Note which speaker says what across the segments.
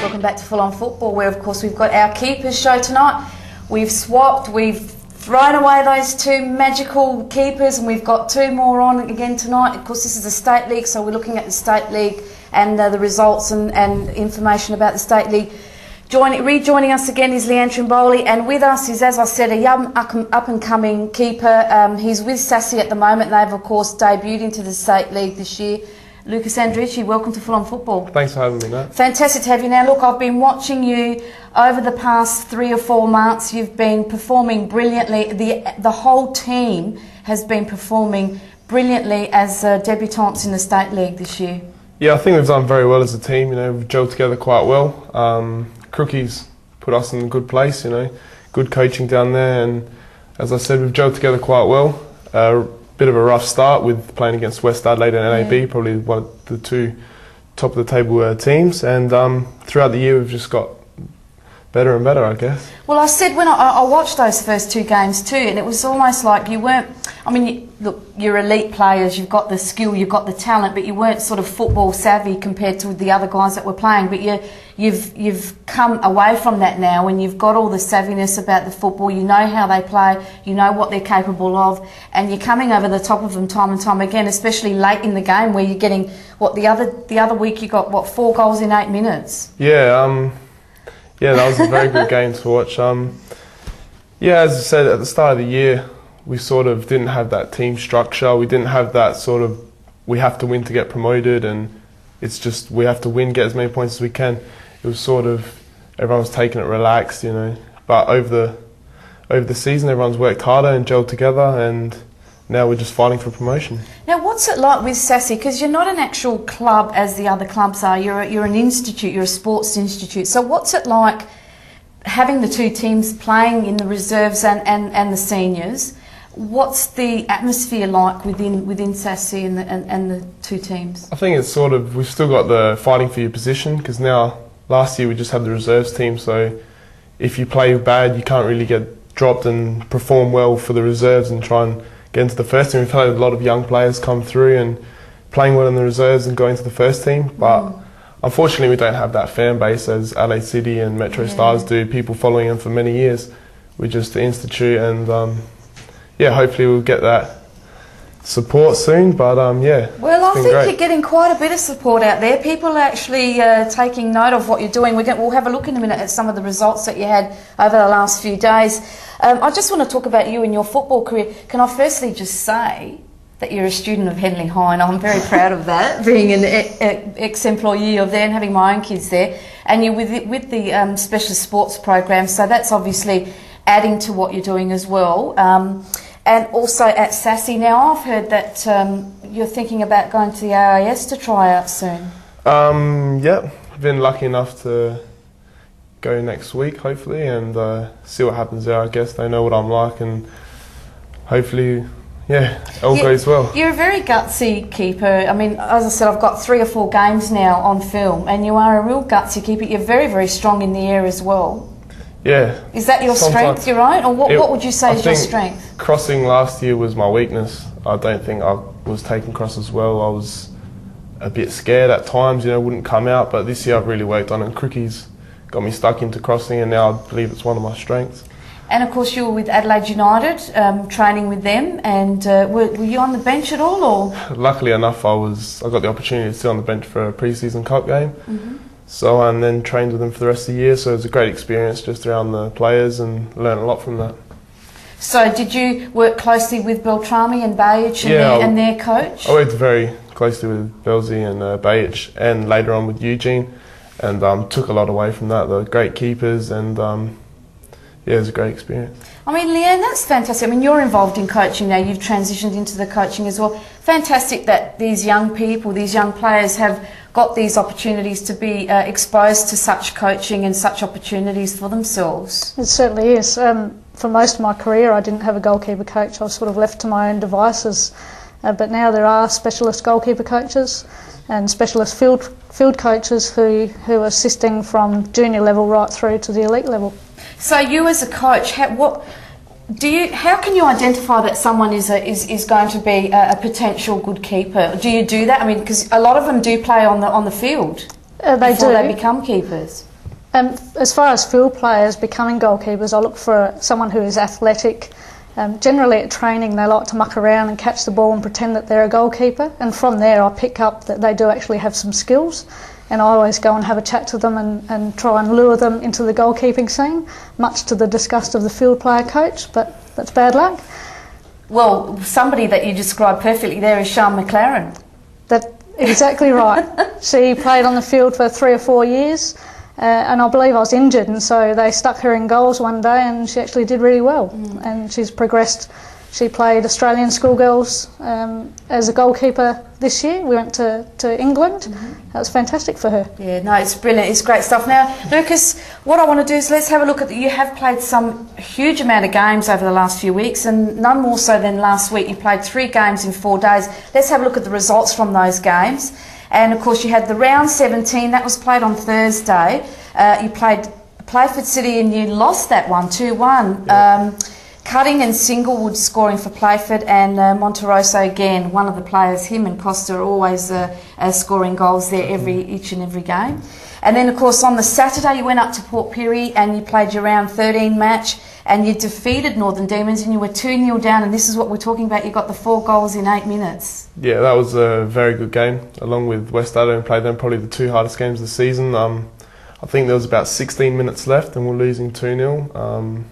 Speaker 1: Welcome back to Full On Football, where of course we've got our keepers show tonight. We've swapped, we've thrown away those two magical keepers, and we've got two more on again tonight. Of course, this is the State League, so we're looking at the State League and the results and information about the State League. Rejoining us again is Leanne Trimboli, and with us is, as I said, a young up-and-coming keeper. He's with Sassy at the moment. They've, of course, debuted into the State League this year. Lucas Andreucci, welcome to Full On Football.
Speaker 2: Thanks for having me, Nat.
Speaker 1: Fantastic to have you. Now, look, I've been watching you over the past 3 or 4 months. You've been performing brilliantly. The whole team has been performing brilliantly as debutants in the State League this year. Yeah,
Speaker 2: I think we've done very well as a team. You know, we've gelled together quite well. Crookie's put us in a good place. You know, good coaching down there, and as I said, we've gelled together quite well. Bit of a rough start with playing against West Adelaide and NAB, probably one of the two top of the table teams, and throughout the year we've just got better and better, I guess.
Speaker 1: Well, I said when I watched those first 2 games too, and it was almost like you weren't, I mean, look, you're elite players, you've got the skill, you've got the talent, but you weren't sort of football savvy compared to the other guys that were playing. But you've come away from that now, and you've got all the savviness about the football. You know how they play, you know what they're capable of, and you're coming over the top of them time and time again, especially late in the game where you're getting, what, the other week you got, what, 4 goals in 8 minutes?
Speaker 2: Yeah, that was a very good game to watch. Yeah, as I said, at the start of the year, we sort of didn't have that team structure. We didn't have that sort of, we have to win to get promoted, and it's just, we have to win, get as many points as we can. It was sort of, everyone was taking it relaxed, you know. But over the season, everyone's worked harder and gelled together, and now we're just fighting for promotion.
Speaker 1: Now, what's it like with Sassy? Because you're not an actual club as the other clubs are. You're an institute. You're a sports institute. So what's it like having the 2 teams playing in the reserves and the seniors? What's the atmosphere like within Sassy and the 2 teams?
Speaker 2: I think it's sort of, we've still got the fighting for your position, because now, last year we just had the reserves team, so if you play bad, you can't really get dropped and perform well for the reserves and try and get into the first team. We've had a lot of young players come through and playing well in the reserves and going to the first team, but unfortunately we don't have that fan base as Adelaide City and MetroStars do, people following them for many years. We're just the institute, and yeah, hopefully we'll get that support soon, but yeah.
Speaker 1: Well, I think you're getting quite a bit of support out there. People are actually taking note of what you're doing. We'll have a look in a minute at some of the results that you had over the last few days. I just want to talk about you and your football career. Can I firstly just say that you're a student of Henley High, and I'm very proud of that, being an ex-employee of there and having my own kids there. And you're with the specialist sports program, so that's obviously adding to what you're doing as well. And also at Sassy. Now, I've heard that you're thinking about going to the AIS to try out soon.
Speaker 2: Yeah, I've been lucky enough to go next week, hopefully, and see what happens there. I guess they know what I'm like, and hopefully, yeah, all goes well.
Speaker 1: You're a very gutsy keeper. I mean, as I said, I've got 3 or 4 games now on film, and you are a real gutsy keeper. You're very, very strong in the air as well.
Speaker 2: Yeah.
Speaker 1: Is that your strength, your own, or what would you say is your strength?
Speaker 2: Crossing last year was my weakness. I don't think I was taking crosses well. I was a bit scared at times, you know, wouldn't come out, but this year I've really worked on it. Crookie's got me stuck into crossing, and now I believe it's one of my strengths.
Speaker 1: And of course you were with Adelaide United, training with them, and were you on the bench at all, or?
Speaker 2: Luckily enough, I got the opportunity to sit on the bench for a pre-season cup game. So, and then trained with them for the rest of the year, so it was a great experience just around the players and learned a lot from that.
Speaker 1: So did you work closely with Beltrami and Bajic and their coach?
Speaker 2: I worked very closely with Belzy and Bajic, and later on with Eugene, and took a lot away from that. They were great keepers, and yeah, it was a great experience.
Speaker 1: I mean, Leanne, that's fantastic. I mean, you're involved in coaching now. You've transitioned into the coaching as well. Fantastic that these young people, these young players have got these opportunities to be exposed to such coaching and such opportunities for themselves.
Speaker 3: It certainly is. For most of my career, I didn't have a goalkeeper coach. I was sort of left to my own devices. But now there are specialist goalkeeper coaches and specialist field coaches who are assisting from junior level right through to the elite level.
Speaker 1: So you as a coach, How can you identify that someone is going to be a potential good keeper? Do you do that? I mean, because a lot of them do play on the field before they become keepers.
Speaker 3: As far as field players becoming goalkeepers, I look for someone who is athletic. Generally at training they like to muck around and catch the ball and pretend that they're a goalkeeper, and from there I pick up that they do actually have some skills, and I always go and have a chat to them and try and lure them into the goalkeeping scene, much to the disgust of the field player coach, but that's bad luck.
Speaker 1: Well, somebody that you described perfectly there is Sean McLaren.
Speaker 3: That's exactly right. She played on the field for 3 or 4 years. And I believe I was injured, and so they stuck her in goals one day and she actually did really well. And she's progressed. She played Australian schoolgirls as a goalkeeper this year. We went to England. That was fantastic for her.
Speaker 1: Yeah, no, it's brilliant. It's great stuff. Now, Lucas, what I want to do is let's have a look at you have played some huge amount of games over the last few weeks, and none more so than last week. You played 3 games in 4 days. Let's have a look at the results from those games. And of course you had the round 17, that was played on Thursday. You played Playford City and you lost that one, 2-1. Yep. Cutting and Singlewood scoring for Playford, and Monterosso again, one of the players, him and Costa, are always scoring goals there each and every game. And then of course on the Saturday you went up to Port Pirie and you played your round 13 match and you defeated Northern Demons and you were 2-0 down, and this is what we're talking about, you got the 4 goals in 8 minutes. Yeah,
Speaker 2: that was a very good game, along with West Adelaide, and played them probably the 2 hardest games of the season. I think there was about 16 minutes left and we're losing 2-0.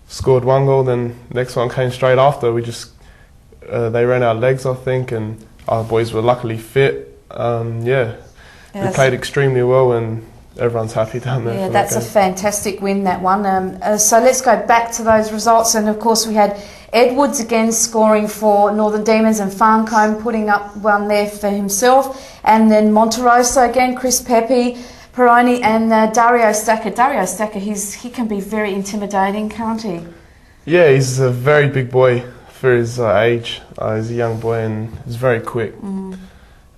Speaker 2: Scored 1 goal, then next one came straight after. They ran our legs, I think, and our boys were luckily fit. We played extremely well and everyone's happy down there.
Speaker 1: Yeah, that's a fantastic win, that one. So let's go back to those results, and of course we had Edwards again scoring for Northern Demons and Farncombe putting up one there for himself, and then Monterosso again, Chris Pepe, Peroni and Dario Stacker. Dario Stacker, he can be very intimidating, can't he?
Speaker 2: Yeah, he's a very big boy for his age. He's a young boy and he's very quick.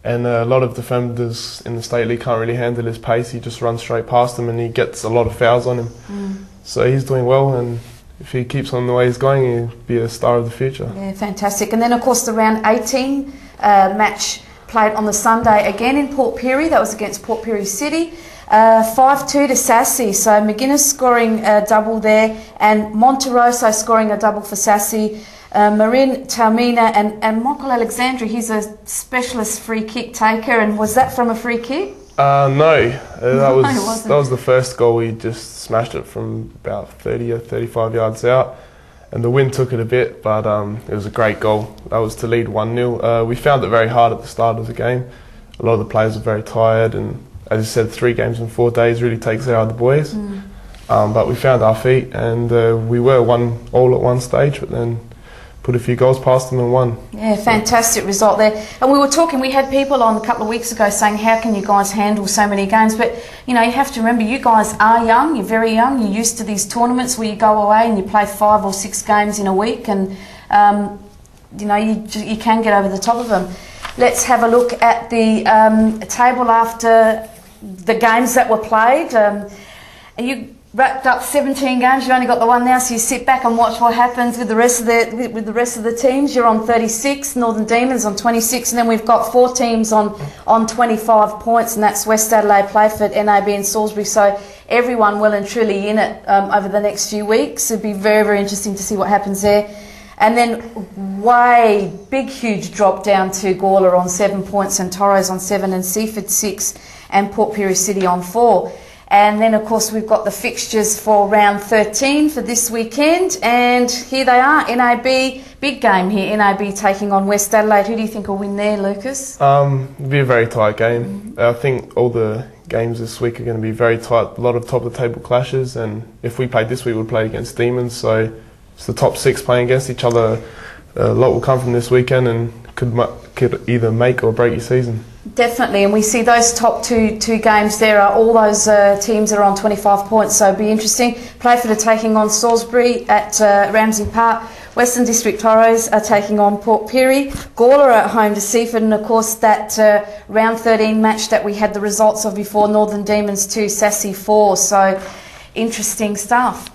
Speaker 2: And a lot of defenders in the State League can't really handle his pace. He just runs straight past them and he gets a lot of fouls on him. So he's doing well, and if he keeps on the way he's going, he'll be a star of the future. Yeah,
Speaker 1: fantastic. And then of course the round 18 match played on the Sunday again in Port Pirie. That was against Port Pirie City. 5-2 to Sassy. So McGuinness scoring a double there, and Monterosso scoring a double for Sassy. Marin Taumina and Michael Alexandri, he's a specialist free kick taker, and was that from a free kick?
Speaker 2: No, that was the first goal. We just smashed it from about 30 or 35 yards out, and the wind took it a bit, but it was a great goal. That was to lead 1-0. We found it very hard at the start of the game. A lot of the players were very tired, and as I said, 3 games in 4 days really takes it out of the boys. But we found our feet, and we were 1-1 at one stage, but then put a few goals past them and won. Yeah, fantastic result there. And we had people on a couple of weeks ago saying, how can you guys handle so many games? But, you have to remember, you guys are young, you're very young, you're used to these tournaments where you go away and you play 5 or 6 games in a week, and, you can get over the top of them. Let's have a look at the table after the games that were played. You wrapped up 17 games. You've only got the one now, so you sit back and watch what happens with the rest of the teams. You're on 36, Northern Demons on 26, and then we've got 4 teams on 25 points, and that's West Adelaide, Playford, NAB, and Salisbury. So everyone well and truly in it over the next few weeks. It'd be very, very interesting to see what happens there. And then huge drop down to Gawler on 7 points, and Torres on 7, and Seaford 6, and Port Pirie City on 4. And then, of course, we've got the fixtures for round 13 for this weekend. And here they are, NAB, big game here, NAB taking on West Adelaide. Who do you think will win there, Lucas? It'll be a very tight game. I think all the games this week are going to be very tight, a lot of top-of-the-table clashes. And if we played this week, we'd play against Demons. So it's the top 6 playing against each other. A lot will come from this weekend and could either make or break your season.
Speaker 1: Definitely, and we see those top two games there are all those teams that are on 25 points, so it'll be interesting. Playford are taking on Salisbury at Ramsey Park. Western District Toros are taking on Port Pirie. Gawler are at home to Seaford, and of course that round 13 match that we had the results of before, Northern Demons 2, Sassy 4, so interesting stuff.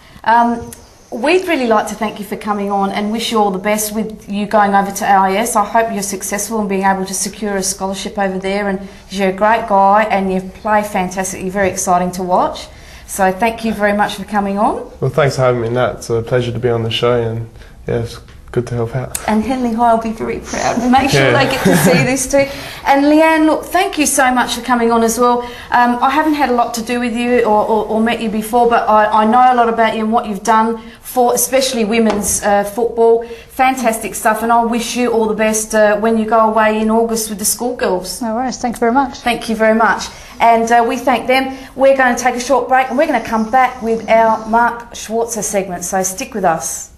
Speaker 1: we'd really like to thank you for coming on and wish you all the best with you going over to AIS. I hope you're successful in being able to secure a scholarship over there, and you're a great guy and you play fantastically, very exciting to watch. So thank you very much for coming on.
Speaker 2: Well, thanks for having me, Nat. It's a pleasure to be on the show, and yeah, it's good to help out.
Speaker 1: And Henley High will be very proud. Make sure they get to see this too. And Leanne, look, thank you so much for coming on as well. I haven't had a lot to do with you or met you before, but I know a lot about you and what you've done for especially women's football. Fantastic stuff, and I wish you all the best when you go away in August with the schoolgirls.
Speaker 3: No worries, thank you very much.
Speaker 1: Thank you very much. And we thank them. We're going to take a short break and we're going to come back with our Mark Schwarzer segment, so stick with us.